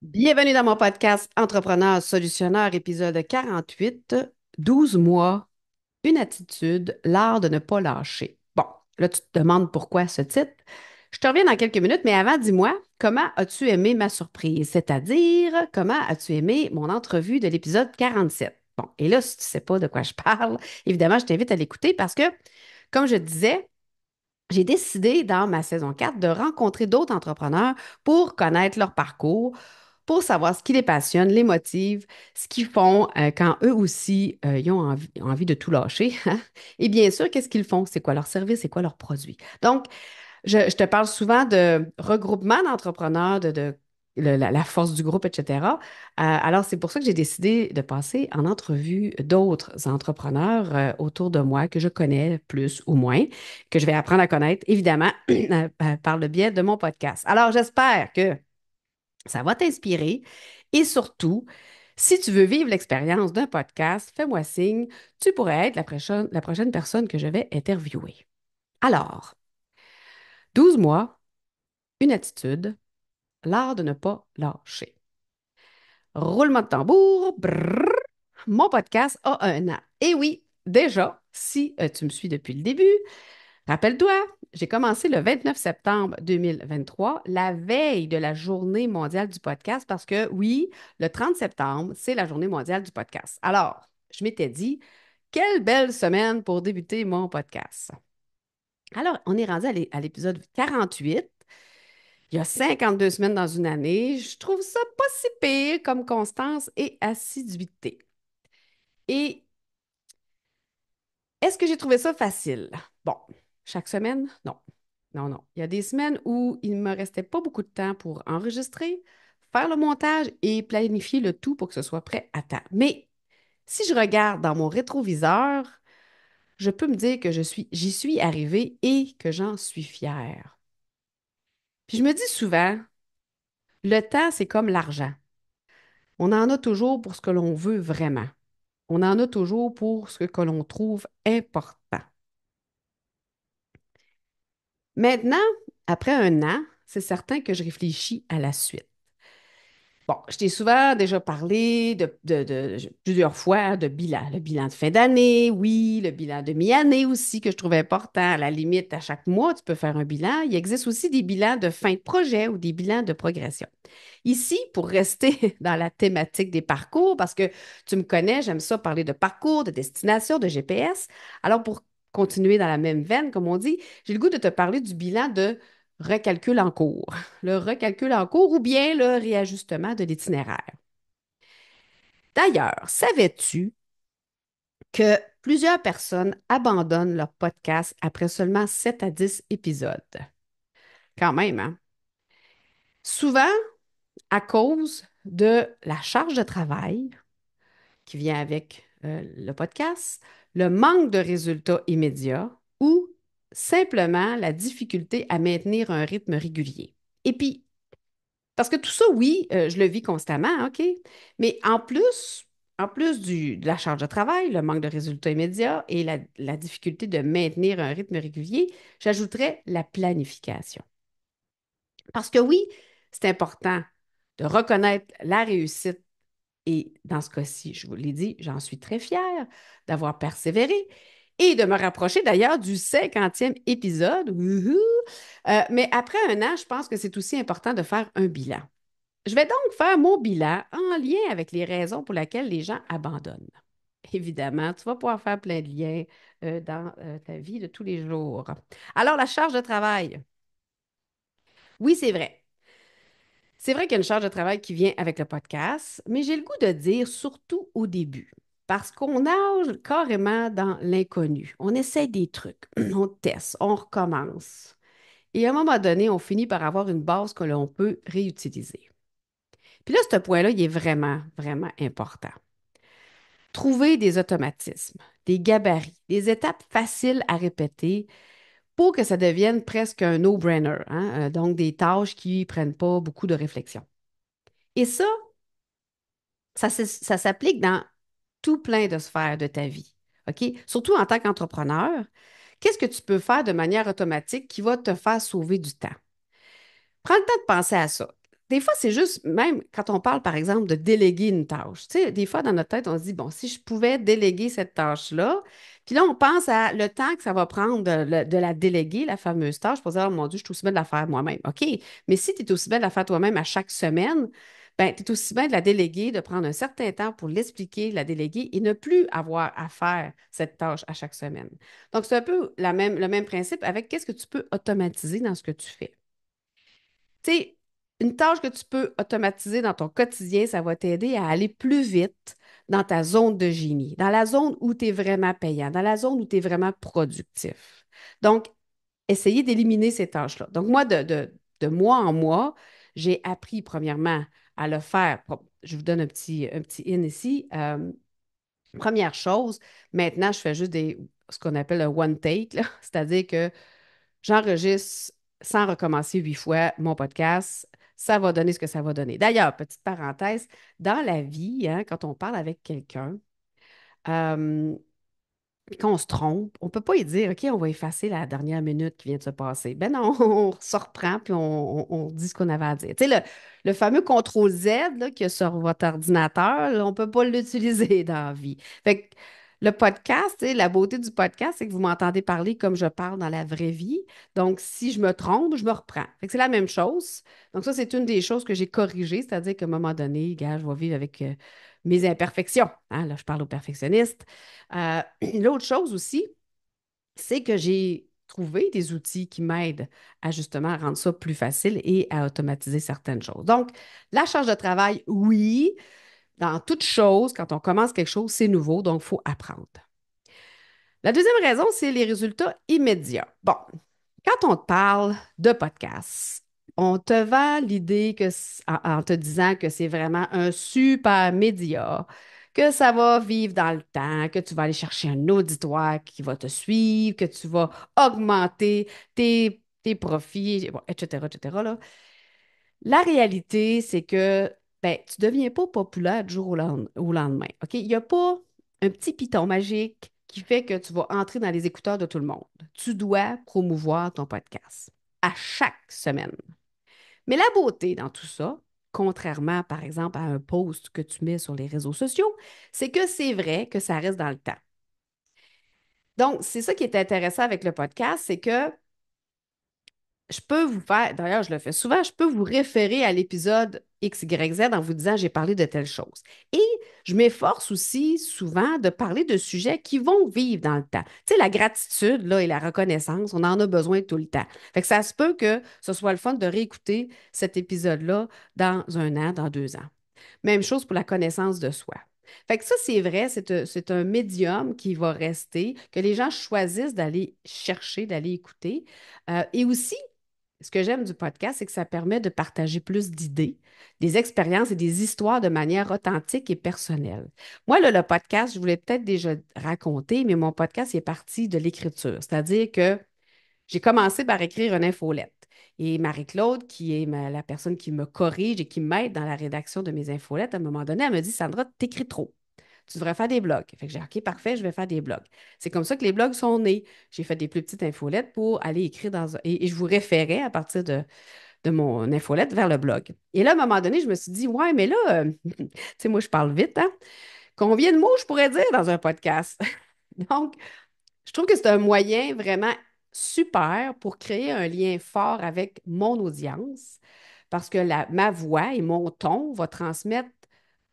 Bienvenue dans mon podcast Entrepreneur Solutionneur, épisode 48, 12 mois, une attitude, l'art de ne pas lâcher. Bon, là, tu te demandes pourquoi ce titre. Je te reviens dans quelques minutes, mais avant, dis-moi, comment as-tu aimé ma surprise? C'est-à-dire, comment as-tu aimé mon entrevue de l'épisode 47? Bon, et là, si tu ne sais pas de quoi je parle, évidemment, je t'invite à l'écouter parce que, comme je disais, j'ai décidé dans ma saison 4 de rencontrer d'autres entrepreneurs pour connaître leur parcours, pour savoir ce qui les passionne, les motive, ce qu'ils font quand eux aussi ils ont envie de tout lâcher. Hein. Et bien sûr, qu'est-ce qu'ils font? C'est quoi leur service? C'est quoi leur produit? Donc, je te parle souvent de regroupement d'entrepreneurs, la force du groupe, etc. Alors, c'est pour ça que j'ai décidé de passer en entrevue d'autres entrepreneurs autour de moi que je connais plus ou moins, que je vais apprendre à connaître, évidemment, par le biais de mon podcast. Alors, j'espère que ça va t'inspirer et surtout, si tu veux vivre l'expérience d'un podcast, fais-moi signe, tu pourrais être la prochaine personne que je vais interviewer. Alors, 12 mois, une attitude, l'art de ne pas lâcher. Roulement de tambour, brrr, mon podcast a un an. Et oui, déjà, si tu me suis depuis le début, rappelle-toi, j'ai commencé le 29 septembre 2023, la veille de la Journée mondiale du podcast, parce que oui, le 30 septembre, c'est la Journée mondiale du podcast. Alors, je m'étais dit, quelle belle semaine pour débuter mon podcast. Alors, on est rendu à l'épisode 48. Il y a 52 semaines dans une année. Je trouve ça pas si pire comme constance et assiduité. Et est-ce que j'ai trouvé ça facile? Bon, chaque semaine, non. Non, non. Il y a des semaines où il ne me restait pas beaucoup de temps pour enregistrer, faire le montage et planifier le tout pour que ce soit prêt à temps. Mais si je regarde dans mon rétroviseur, je peux me dire que j'y suis arrivée et que j'en suis fière. Puis je me dis souvent, le temps, c'est comme l'argent. On en a toujours pour ce que l'on veut vraiment. On en a toujours pour ce que l'on trouve important. Maintenant, après un an, c'est certain que je réfléchis à la suite. Bon, je t'ai souvent déjà parlé plusieurs fois de bilan. Le bilan de fin d'année, oui, le bilan de mi-année aussi, que je trouve important. À la limite, à chaque mois, tu peux faire un bilan. Il existe aussi des bilans de fin de projet ou des bilans de progression. Ici, pour rester dans la thématique des parcours, parce que tu me connais, j'aime ça parler de parcours, de destination, de GPS. Alors, pour continuer dans la même veine, comme on dit, j'ai le goût de te parler du bilan de recalcul en cours. Le recalcul en cours ou bien le réajustement de l'itinéraire. D'ailleurs, savais-tu que plusieurs personnes abandonnent leur podcast après seulement 7 à 10 épisodes? Quand même, hein? Souvent à cause de la charge de travail, qui vient avec le podcast, le manque de résultats immédiats ou simplement la difficulté à maintenir un rythme régulier. Et puis, parce que tout ça, oui, je le vis constamment, OK? Mais en plus de la charge de travail, le manque de résultats immédiats et la difficulté de maintenir un rythme régulier, j'ajouterais la planification. Parce que oui, c'est important de reconnaître la réussite. Et dans ce cas-ci, je vous l'ai dit, j'en suis très fière d'avoir persévéré et de me rapprocher d'ailleurs du 50e épisode. Wouhou! Mais après un an, je pense que c'est aussi important de faire un bilan. Je vais donc faire mon bilan en lien avec les raisons pour lesquelles les gens abandonnent. Évidemment, tu vas pouvoir faire plein de liens dans ta vie de tous les jours. Alors, la charge de travail. Oui, c'est vrai. C'est vrai qu'il y a une charge de travail qui vient avec le podcast, mais j'ai le goût de dire surtout au début, parce qu'on nage carrément dans l'inconnu. On essaie des trucs, on teste, on recommence. Et à un moment donné, on finit par avoir une base que l'on peut réutiliser. Puis là, ce point-là, il est vraiment, vraiment important. Trouver des automatismes, des gabarits, des étapes faciles à répéter pour que ça devienne presque un no-brainer, hein, donc des tâches qui ne prennent pas beaucoup de réflexion. Et ça s'applique dans tout plein de sphères de ta vie. OK? Surtout en tant qu'entrepreneur, qu'est-ce que tu peux faire de manière automatique qui va te faire sauver du temps? Prends le temps de penser à ça. des fois, c'est juste, même quand on parle, par exemple, de déléguer une tâche. Tu sais, des fois, dans notre tête, on se dit, bon, si je pouvais déléguer cette tâche-là, puis là, on pense à le temps que ça va prendre de la déléguer, la fameuse tâche, pour dire, oh mon Dieu, je suis aussi bien de la faire moi-même. OK, mais si tu es aussi bien de la faire toi-même à chaque semaine, ben, tu es aussi bien de la déléguer, de prendre un certain temps pour l'expliquer, la déléguer et ne plus avoir à faire cette tâche à chaque semaine. Donc, c'est un peu le même principe avec qu'est-ce que tu peux automatiser dans ce que tu fais. Tu sais, une tâche que tu peux automatiser dans ton quotidien, ça va t'aider à aller plus vite dans ta zone de génie, dans la zone où tu es vraiment payant, dans la zone où tu es vraiment productif. Donc, essayez d'éliminer ces tâches-là. Donc, moi, de mois en mois, j'ai appris premièrement à le faire. Je vous donne un petit in ici. Première chose, maintenant, je fais juste ce qu'on appelle un one take, là. C'est-à-dire que j'enregistre sans recommencer 8 fois mon podcast. Ça va donner ce que ça va donner. D'ailleurs, petite parenthèse, dans la vie, hein, quand on parle avec quelqu'un, euh, puis quand on se trompe, on ne peut pas y dire, OK, on va effacer la dernière minute qui vient de se passer. Ben non, on se reprend puis on dit ce qu'on avait à dire. Tu sais, le fameux contrôle Z là, qu'il y a sur votre ordinateur, là, on ne peut pas l'utiliser dans la vie. Fait que le podcast, tu sais, la beauté du podcast, c'est que vous m'entendez parler comme je parle dans la vraie vie. Donc, si je me trompe, je me reprends. Fait que c'est la même chose. Donc, ça, c'est une des choses que j'ai corrigées, c'est-à-dire qu'à un moment donné, gars, je vais vivre avec mes imperfections. Hein. Là, je parle aux perfectionnistes. L'autre chose aussi, c'est que j'ai trouvé des outils qui m'aident à justement rendre ça plus facile et à automatiser certaines choses. Donc, la charge de travail, oui, dans toute chose, quand on commence quelque chose, c'est nouveau, donc il faut apprendre. La deuxième raison, c'est les résultats immédiats. Bon, quand on te parle de podcast, on te vend l'idée en te disant que c'est vraiment un super média, que ça va vivre dans le temps, que tu vas aller chercher un auditoire qui va te suivre, que tu vas augmenter tes profits, bon, etc., etc., là. La réalité, c'est que ben, tu ne deviens pas populaire du jour au lendemain. OK? Il n'y a pas un petit piton magique qui fait que tu vas entrer dans les écouteurs de tout le monde. Tu dois promouvoir ton podcast à chaque semaine. Mais la beauté dans tout ça, contrairement par exemple à un post que tu mets sur les réseaux sociaux, c'est que c'est vrai que ça reste dans le temps. Donc, c'est ça qui est intéressant avec le podcast, c'est que je peux vous faire, d'ailleurs, je le fais souvent, je peux vous référer à l'épisode XYZ en vous disant j'ai parlé de telle chose. Et je m'efforce aussi souvent de parler de sujets qui vont vivre dans le temps. Tu sais, la gratitude là, et la reconnaissance, on en a besoin tout le temps. Fait que ça se peut que ce soit le fun de réécouter cet épisode-là dans un an, dans 2 ans. Même chose pour la connaissance de soi. Fait que ça, c'est vrai, c'est un médium qui va rester, que les gens choisissent d'aller chercher, d'aller écouter. Et aussi, ce que j'aime du podcast, c'est que ça permet de partager plus d'idées, des expériences et des histoires de manière authentique et personnelle. Moi, là, le podcast, je voulais peut-être déjà raconter, mais mon podcast il est parti de l'écriture. C'est-à-dire que j'ai commencé par écrire une infolette. Et Marie-Claude, qui est la personne qui me corrige et qui m'aide dans la rédaction de mes infolettes, à un moment donné, elle me dit, Sandra, t'écris trop. Tu devrais faire des blogs. Fait que j'ai dit, OK, parfait, je vais faire des blogs. C'est comme ça que les blogs sont nés. J'ai fait des plus petites infolettes pour aller écrire et je vous référais à partir de mon infolette vers le blog. Et là, à un moment donné, je me suis dit, ouais, mais là, tu sais, moi, je parle vite, hein? Combien de mots je pourrais dire dans un podcast? Donc, je trouve que c'est un moyen vraiment super pour créer un lien fort avec mon audience parce que ma voix et mon ton va transmettre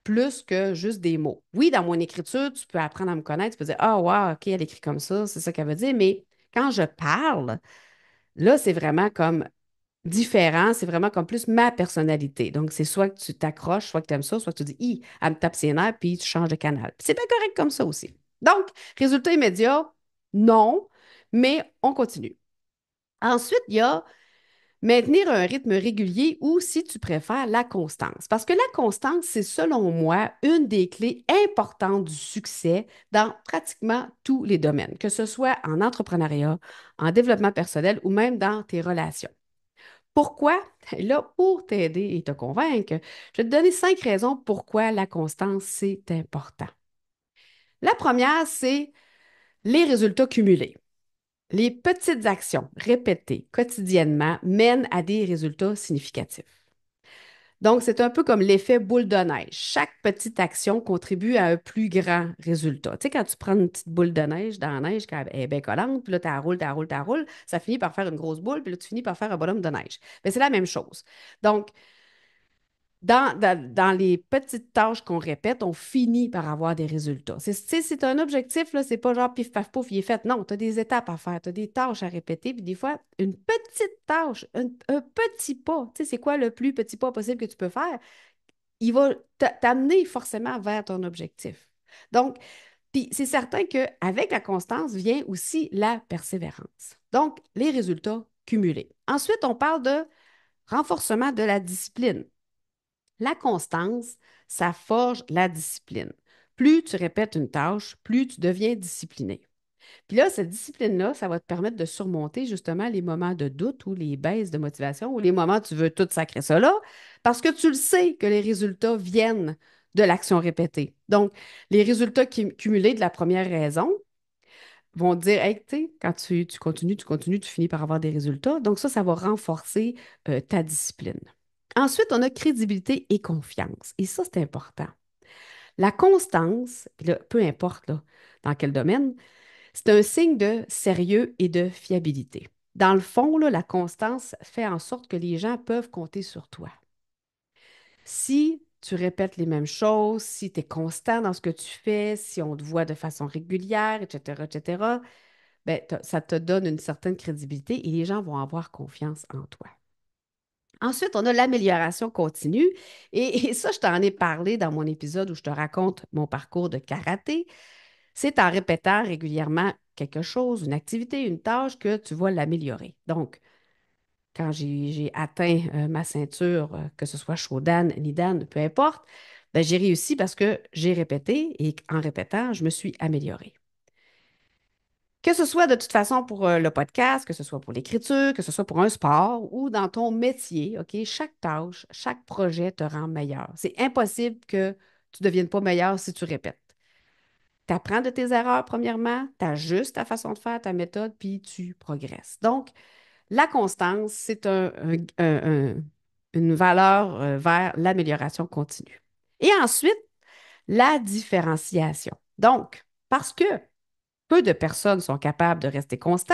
plus que juste des mots. Oui, dans mon écriture, tu peux apprendre à me connaître, tu peux dire, ah, wow, OK, elle écrit comme ça, c'est ça qu'elle veut dire, mais quand je parle, là, c'est vraiment comme différent, c'est vraiment comme plus ma personnalité. Donc, c'est soit que tu t'accroches, soit que tu aimes ça, soit que tu dis, elle me tape ses nerfs, puis tu changes de canal. Puis c'est bien correct comme ça aussi. Donc, résultat immédiat, non, mais on continue. Ensuite, il y a maintenir un rythme régulier ou, si tu préfères, la constance. Parce que la constance, c'est selon moi une des clés importantes du succès dans pratiquement tous les domaines, que ce soit en entrepreneuriat, en développement personnel ou même dans tes relations. Pourquoi? Là, pour t'aider et te convaincre, je vais te donner 5 raisons pourquoi la constance, c'est important. La première, c'est les résultats cumulés. Les petites actions répétées quotidiennement mènent à des résultats significatifs. Donc, c'est un peu comme l'effet boule de neige. Chaque petite action contribue à un plus grand résultat. Tu sais, quand tu prends une petite boule de neige dans la neige, quand elle est bien collante, puis là, tu la roules, tu la roules, tu la roules, ça finit par faire une grosse boule, puis là, tu finis par faire un bonhomme de neige. Mais c'est la même chose. Donc, dans les petites tâches qu'on répète, on finit par avoir des résultats. Tu sais, c'est un objectif, là, c'est pas genre pif, paf, pouf, il est fait. Non, tu as des étapes à faire, tu as des tâches à répéter, puis des fois, une petite tâche, un petit pas, tu sais, c'est quoi le plus petit pas possible que tu peux faire? Il va t'amener forcément vers ton objectif. Donc, puis c'est certain qu'avec la constance vient aussi la persévérance. Donc, les résultats cumulés. Ensuite, on parle de renforcement de la discipline. La constance, ça forge la discipline. Plus tu répètes une tâche, plus tu deviens discipliné. Puis là, cette discipline-là, ça va te permettre de surmonter justement les moments de doute ou les baisses de motivation ou les moments où tu veux tout sacrer ça là, parce que tu le sais que les résultats viennent de l'action répétée. Donc, les résultats cumulés de la première raison vont te dire, hey, tu sais, quand tu continues, tu finis par avoir des résultats. Donc, ça va renforcer ta discipline. Ensuite, on a crédibilité et confiance. Et ça, c'est important. La constance, puis là, peu importe là, dans quel domaine, c'est un signe de sérieux et de fiabilité. Dans le fond, là, la constance fait en sorte que les gens peuvent compter sur toi. Si tu répètes les mêmes choses, si tu es constant dans ce que tu fais, si on te voit de façon régulière, etc., ben, ça te donne une certaine crédibilité et les gens vont avoir confiance en toi. Ensuite, on a l'amélioration continue. Et ça, je t'en ai parlé dans mon épisode où je te raconte mon parcours de karaté. C'est en répétant régulièrement quelque chose, une activité, une tâche, que tu vas l'améliorer. Donc, quand j'ai atteint ma ceinture, que ce soit Shodan, Nidan, peu importe, ben, j'ai réussi parce que j'ai répété et en répétant, je me suis améliorée. Que ce soit de toute façon pour le podcast, que ce soit pour l'écriture, que ce soit pour un sport ou dans ton métier, OK, chaque tâche, chaque projet te rend meilleur. C'est impossible que tu ne deviennes pas meilleur si tu répètes. Tu apprends de tes erreurs, premièrement, tu ajustes ta façon de faire, ta méthode, puis tu progresses. Donc, la constance, c'est une valeur vers l'amélioration continue. Et ensuite, la différenciation. Donc, parce que peu de personnes sont capables de rester constants,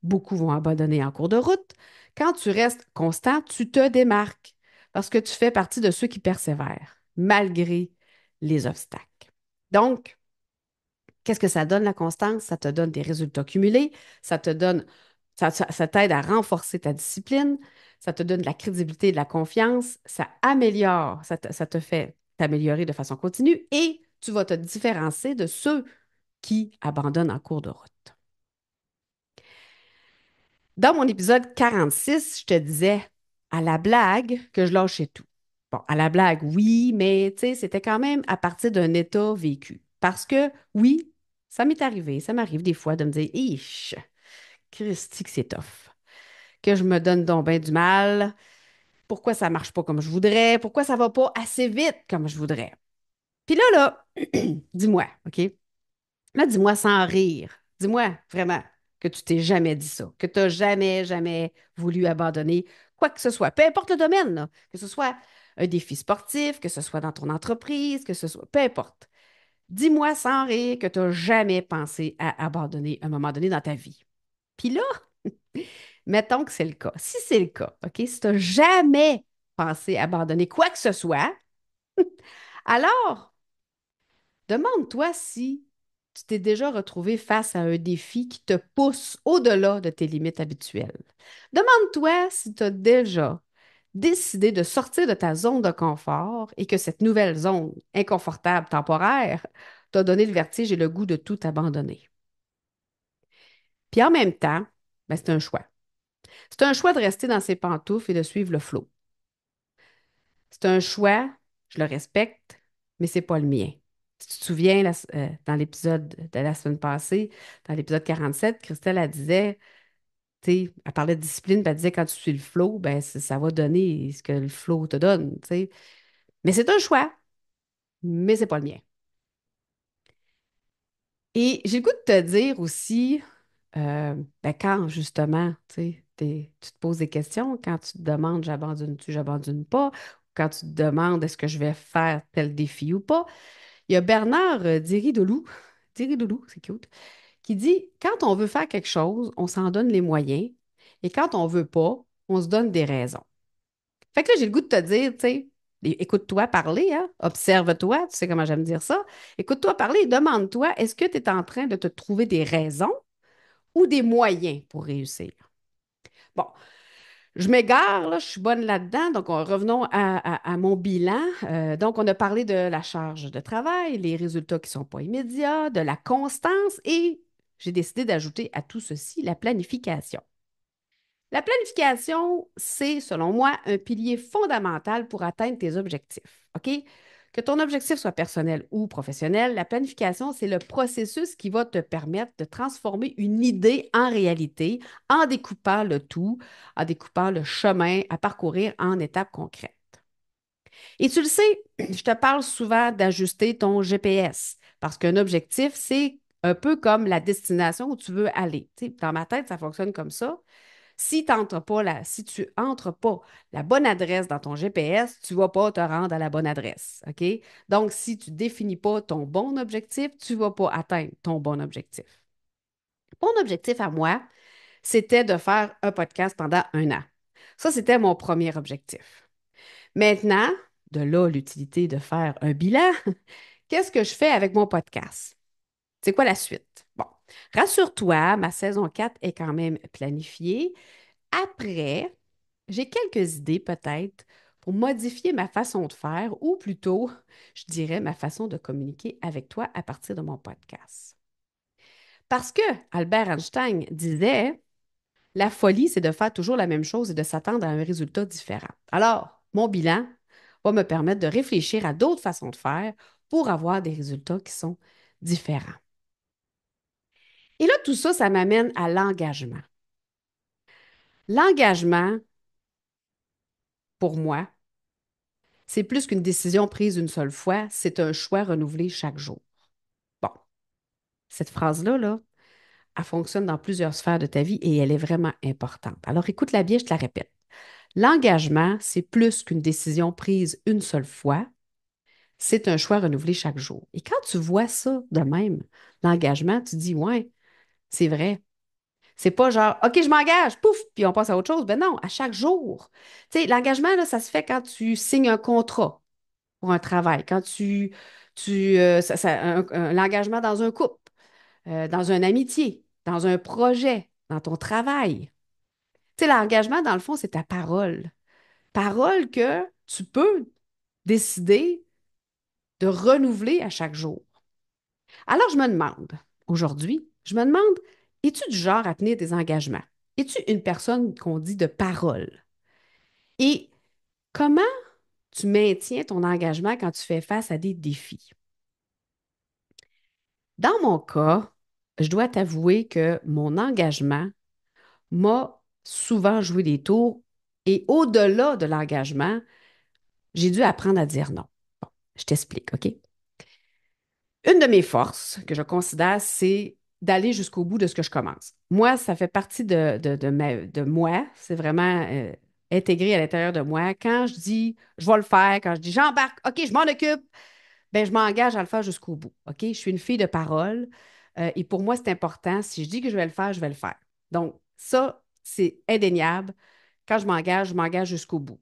beaucoup vont abandonner en cours de route. Quand tu restes constant, tu te démarques parce que tu fais partie de ceux qui persévèrent malgré les obstacles. Donc, qu'est-ce que ça donne la constance? Ça te donne des résultats cumulés, ça te donne, ça t'aide à renforcer ta discipline, ça te donne de la crédibilité et de la confiance, ça améliore, ça te fait t'améliorer de façon continue et tu vas te différencier de ceux qui abandonnent en cours de route. Dans mon épisode 46, je te disais à la blague que je lâchais tout. Bon, à la blague, oui, mais tu sais, c'était quand même à partir d'un état vécu. Parce que oui, ça m'est arrivé, ça m'arrive des fois de me dire, ich, Christy, que c'est tough, que je me donne donc bien du mal, pourquoi ça marche pas comme je voudrais, pourquoi ça va pas assez vite comme je voudrais. Puis dis-moi, OK? Là, dis-moi sans rire. Dis-moi vraiment que tu t'es jamais dit ça, que tu n'as jamais, jamais voulu abandonner quoi que ce soit, peu importe le domaine, là, que ce soit un défi sportif, que ce soit dans ton entreprise, que ce soit, peu importe. Dis-moi sans rire que tu n'as jamais pensé à abandonner à un moment donné dans ta vie. Puis là, mettons que c'est le cas. Si c'est le cas, OK, si tu n'as jamais pensé abandonner quoi que ce soit, alors demande-toi si tu t'es déjà retrouvé face à un défi qui te pousse au-delà de tes limites habituelles. Demande-toi si tu as déjà décidé de sortir de ta zone de confort et que cette nouvelle zone inconfortable temporaire t'a donné le vertige et le goût de tout abandonner. Puis en même temps, ben, c'est un choix. C'est un choix de rester dans ses pantoufles et de suivre le flot. C'est un choix, je le respecte, mais c'est pas le mien. Si tu te souviens, dans l'épisode de la semaine passée, dans l'épisode 47, Christelle, elle disait, tu sais, elle parlait de discipline, puis elle disait quand tu suis le flow, ben, ça va donner ce que le flow te donne, tu sais. Mais c'est un choix, mais c'est pas le mien. Et j'ai le goût de te dire aussi, ben, quand justement, tu sais, Tu te poses des questions quand tu te demandes j'abandonne-tu, j'abandonne pas, quand tu te demandes est-ce que je vais faire tel défi ou pas. Il y a Bernard Diridoulou, c'est cute, qui dit quand on veut faire quelque chose, on s'en donne les moyens et quand on veut pas, on se donne des raisons. Fait que là, j'ai le goût de te dire, tu sais, écoute-toi parler, hein, observe-toi, tu sais comment j'aime dire ça. Écoute-toi parler et demande-toi, est-ce que tu es en train de te trouver des raisons ou des moyens pour réussir? Bon, je m'égare, là, je suis bonne là-dedans. Donc, revenons à mon bilan. Donc, on a parlé de la charge de travail, les résultats qui ne sont pas immédiats, de la constance et j'ai décidé d'ajouter à tout ceci la planification. La planification, c'est, selon moi, un pilier fondamental pour atteindre tes objectifs. OK? Que ton objectif soit personnel ou professionnel, la planification, c'est le processus qui va te permettre de transformer une idée en réalité en découpant le tout, en découpant le chemin à parcourir en étapes concrètes. Et tu le sais, je te parle souvent d'ajuster ton GPS parce qu'un objectif, c'est un peu comme la destination où tu veux aller. Tu sais, dans ma tête, ça fonctionne comme ça. Si tu entres pas la bonne adresse dans ton GPS, tu ne vas pas te rendre à la bonne adresse. OK? Donc, si tu ne définis pas ton bon objectif, tu ne vas pas atteindre ton bon objectif. Mon objectif à moi, c'était de faire un podcast pendant 1 an. Ça, c'était mon premier objectif. Maintenant, de là l'utilité de faire un bilan, qu'est-ce que je fais avec mon podcast? C'est quoi la suite? Bon, rassure-toi, ma saison 4 est quand même planifiée. Après, j'ai quelques idées peut-être pour modifier ma façon de faire ou plutôt, je dirais, ma façon de communiquer avec toi à partir de mon podcast. Parce que Albert Einstein disait, la folie, c'est de faire toujours la même chose et de s'attendre à un résultat différent. Alors, mon bilan va me permettre de réfléchir à d'autres façons de faire pour avoir des résultats qui sont différents. Et là, tout ça, ça m'amène à l'engagement. L'engagement, pour moi, c'est plus qu'une décision prise une seule fois, c'est un choix renouvelé chaque jour. Bon, cette phrase-là, là, elle fonctionne dans plusieurs sphères de ta vie et elle est vraiment importante. Alors écoute-la bien, je te la répète. L'engagement, c'est plus qu'une décision prise une seule fois, c'est un choix renouvelé chaque jour. Et quand tu vois ça de même, l'engagement, tu dis, ouais, c'est vrai. C'est pas genre, OK, je m'engage, pouf, puis on passe à autre chose. Ben non, à chaque jour. Tu sais, l'engagement, là, ça se fait quand tu signes un contrat pour un travail, quand l'engagement dans un couple, dans une amitié, dans un projet, dans ton travail. Tu sais, l'engagement, dans le fond, c'est ta parole. Parole que tu peux décider de renouveler à chaque jour. Alors, je me demande, aujourd'hui, je me demande, es-tu du genre à tenir des engagements? Es-tu une personne qu'on dit de parole? Et comment tu maintiens ton engagement quand tu fais face à des défis? Dans mon cas, je dois t'avouer que mon engagement m'a souvent joué des tours et au-delà de l'engagement, j'ai dû apprendre à dire non. Bon, je t'explique, OK? Une de mes forces que je considère, c'est d'aller jusqu'au bout de ce que je commence. Moi, ça fait partie de moi. C'est vraiment intégré à l'intérieur de moi. Quand je dis je vais le faire, quand je dis j'embarque, OK, je m'en occupe, ben, je m'engage à le faire jusqu'au bout. OK? Je suis une fille de parole et pour moi, c'est important. Si je dis que je vais le faire, je vais le faire. Donc, ça, c'est indéniable. Quand je m'engage jusqu'au bout.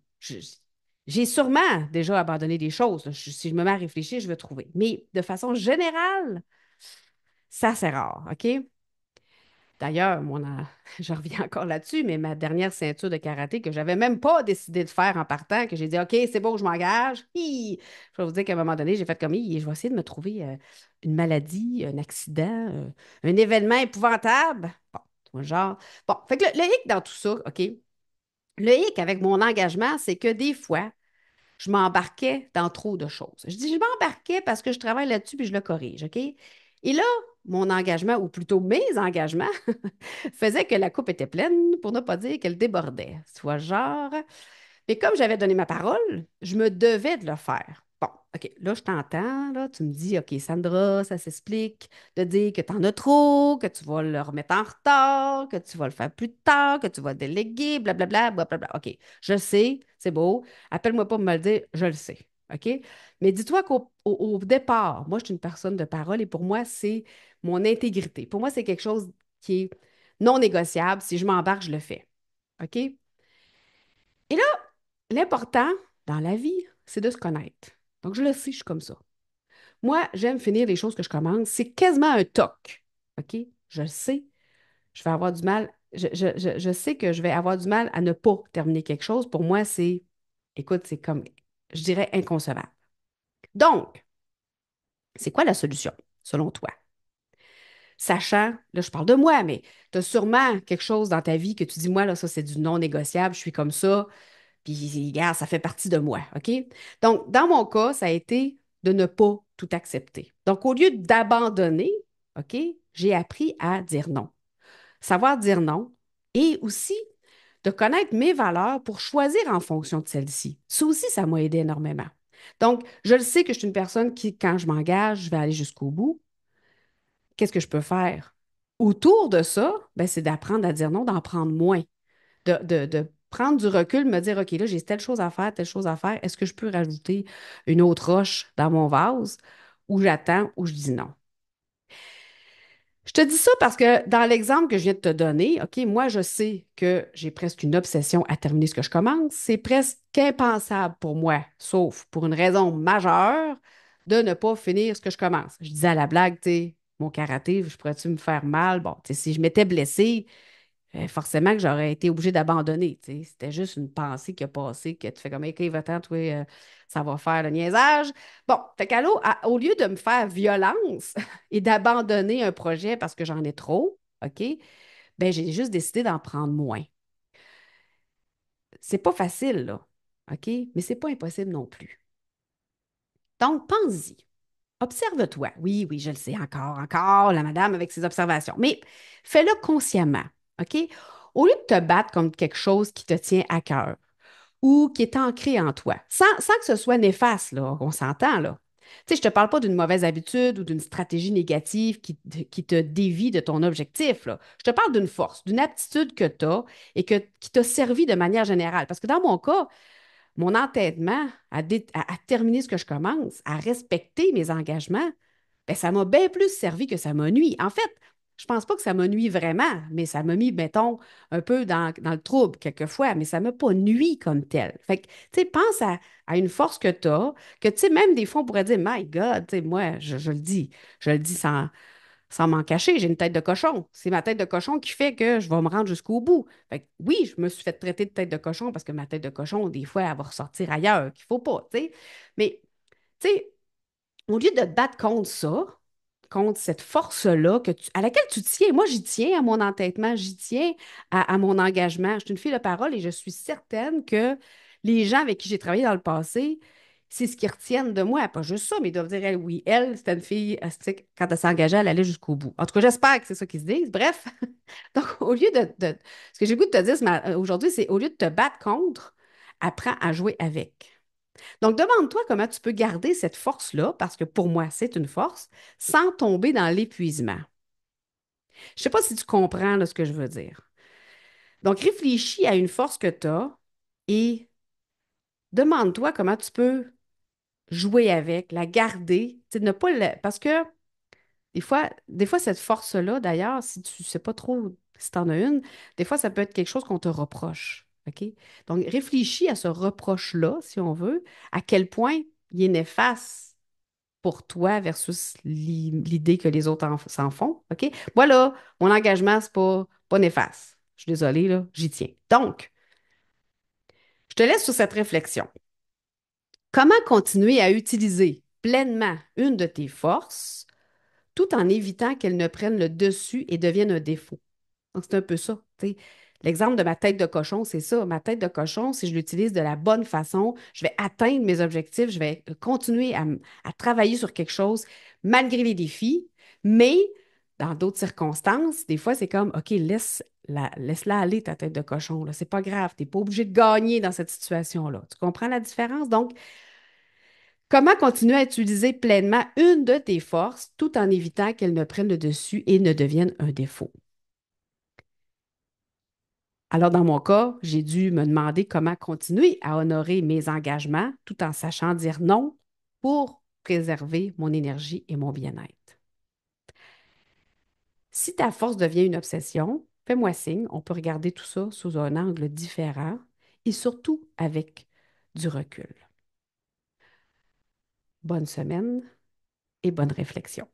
J'ai sûrement déjà abandonné des choses. Si je me mets à réfléchir, je vais trouver. Mais de façon générale, ça, c'est rare. OK? D'ailleurs, je reviens encore là-dessus, mais ma dernière ceinture de karaté que je n'avais même pas décidé de faire en partant, que j'ai dit, OK, c'est bon, je m'engage. Je vais vous dire qu'à un moment donné, j'ai fait comme, je vais essayer de me trouver une maladie, un accident, un événement épouvantable. Bon, tu vois, genre. Bon, fait que le hic dans tout ça, OK? Le hic avec mon engagement, c'est que des fois, je m'embarquais dans trop de choses. Je dis, je m'embarquais parce que je travaille là-dessus puis je le corrige, OK? Et là, mon engagement, ou plutôt mes engagements, faisaient que la coupe était pleine, pour ne pas dire qu'elle débordait. Soit genre. Mais comme j'avais donné ma parole, je me devais de le faire. Bon, OK, là, je t'entends, là, tu me dis, OK, Sandra, ça s'explique de dire que tu en as trop, que tu vas le remettre en retard, que tu vas le faire plus tard, que tu vas déléguer, blablabla, blablabla. OK, je sais, c'est beau. Appelle-moi pas pour me le dire, je le sais. OK? Mais dis-toi qu'au départ, moi, je suis une personne de parole et pour moi, c'est mon intégrité. Pour moi, c'est quelque chose qui est non négociable. Si je m'embarque, je le fais. OK? Et là, l'important dans la vie, c'est de se connaître. Donc, je le sais, je suis comme ça. Moi, j'aime finir les choses que je commence. C'est quasiment un toc. OK? Je le sais. Je vais avoir du mal. Je sais que je vais avoir du mal à ne pas terminer quelque chose. Pour moi, écoute, c'est comme, je dirais, inconcevable. Donc, c'est quoi la solution, selon toi? Sachant, là, je parle de moi, mais tu as sûrement quelque chose dans ta vie que tu dis, moi, là, ça, c'est du non négociable, je suis comme ça, puis, regarde, ça fait partie de moi, OK? Donc, dans mon cas, ça a été de ne pas tout accepter. Donc, au lieu d'abandonner, OK, j'ai appris à dire non. Savoir dire non et aussi de connaître mes valeurs pour choisir en fonction de celles-ci. Ça aussi, ça m'a aidé énormément. Donc, je le sais que je suis une personne qui, quand je m'engage, je vais aller jusqu'au bout. Qu'est-ce que je peux faire? Autour de ça, ben, c'est d'apprendre à dire non, d'en prendre moins de prendre du recul, me dire, OK, là, j'ai telle chose à faire, telle chose à faire. Est-ce que je peux rajouter une autre roche dans mon vase ou j'attends ou je dis non? Je te dis ça parce que dans l'exemple que je viens de te donner, OK, moi, je sais que j'ai presque une obsession à terminer ce que je commence. C'est presque impensable pour moi, sauf pour une raison majeure, de ne pas finir ce que je commence. Je disais à la blague, tu sais, mon karaté, je pourrais-tu me faire mal? Bon, tu sais, si je m'étais blessée, forcément que j'aurais été obligée d'abandonner. Tu sais. C'était juste une pensée qui a passé, que tu fais comme, OK, va-t'en, toi, ça va faire le niaisage. Bon, fait au lieu de me faire violence et d'abandonner un projet parce que j'en ai trop, OK, ben j'ai juste décidé d'en prendre moins. C'est pas facile, là, OK, mais c'est pas impossible non plus. Donc, pense-y. Observe-toi. Oui, oui, je le sais encore, la madame avec ses observations. Mais fais-le consciemment, OK? Au lieu de te battre contre quelque chose qui te tient à cœur ou qui est ancré en toi, sans que ce soit néfaste, là, on s'entend, là. Tu sais, je ne te parle pas d'une mauvaise habitude ou d'une stratégie négative qui te dévie de ton objectif, là. Je te parle d'une force, d'une aptitude que tu as et qui t'a servi de manière générale. Parce que dans mon cas, mon entêtement à terminer ce que je commence, à respecter mes engagements, ben, ça m'a bien plus servi que ça m'a nui. En fait, je pense pas que ça m'a nui vraiment, mais ça m'a mis, mettons, un peu dans le trouble quelquefois, mais ça m'a pas nui comme tel. Fait que, tu sais, pense à une force que tu as, que, tu sais, même des fois, on pourrait dire, My God, tu sais, moi, je le dis sans m'en cacher, j'ai une tête de cochon. C'est ma tête de cochon qui fait que je vais me rendre jusqu'au bout. Fait que oui, je me suis fait traiter de tête de cochon parce que ma tête de cochon, des fois, elle va ressortir ailleurs, qu'il faut pas, tu sais. Mais, tu sais, au lieu de te battre contre ça, contre cette force-là à laquelle tu tiens, moi, j'y tiens à mon entêtement, j'y tiens à mon engagement. Je suis une fille de parole et je suis certaine que les gens avec qui j'ai travaillé dans le passé, c'est ce qu'ils retiennent de moi. Pas juste ça, mais ils doivent dire, elle, oui, elle, c'était une fille, quand elle s'est engagée, elle allait jusqu'au bout. En tout cas, j'espère que c'est ça qu'ils se disent. Bref, donc, au lieu ce que j'ai le goût de te dire aujourd'hui, c'est au lieu de te battre contre, apprends à jouer avec. Donc, demande-toi comment tu peux garder cette force-là, parce que pour moi, c'est une force, sans tomber dans l'épuisement. Je ne sais pas si tu comprends là, ce que je veux dire. Donc, réfléchis à une force que tu as et demande-toi comment tu peux jouer avec, la garder, tu sais, ne pas parce que des fois, cette force-là, d'ailleurs, si tu ne sais pas trop si tu en as une, des fois, ça peut être quelque chose qu'on te reproche. OK? Donc, réfléchis à ce reproche-là, si on veut, à quel point il est néfaste pour toi versus l'idée que les autres s'en font. OK? Moi, là, mon engagement, c'est pas néfaste. Je suis désolée, là, j'y tiens. Donc, je te laisse sur cette réflexion. Comment continuer à utiliser pleinement une de tes forces tout en évitant qu'elle ne prenne le dessus et devienne un défaut? Donc, c'est un peu ça. Tu sais. L'exemple de ma tête de cochon, c'est ça. Ma tête de cochon, si je l'utilise de la bonne façon, je vais atteindre mes objectifs, je vais continuer à travailler sur quelque chose malgré les défis, mais dans d'autres circonstances, des fois, c'est comme, OK, laisse-la aller, ta tête de cochon. Là. C'est pas grave, tu n'es pas obligé de gagner dans cette situation-là. Tu comprends la différence? Donc, Comment continuer à utiliser pleinement une de tes forces tout en évitant qu'elle ne prenne le dessus et ne devienne un défaut? Alors, dans mon cas, j'ai dû me demander comment continuer à honorer mes engagements tout en sachant dire non pour préserver mon énergie et mon bien-être. Si ta force devient une obsession, fais-moi signe, on peut regarder tout ça sous un angle différent et surtout avec du recul. Bonne semaine et bonne réflexion.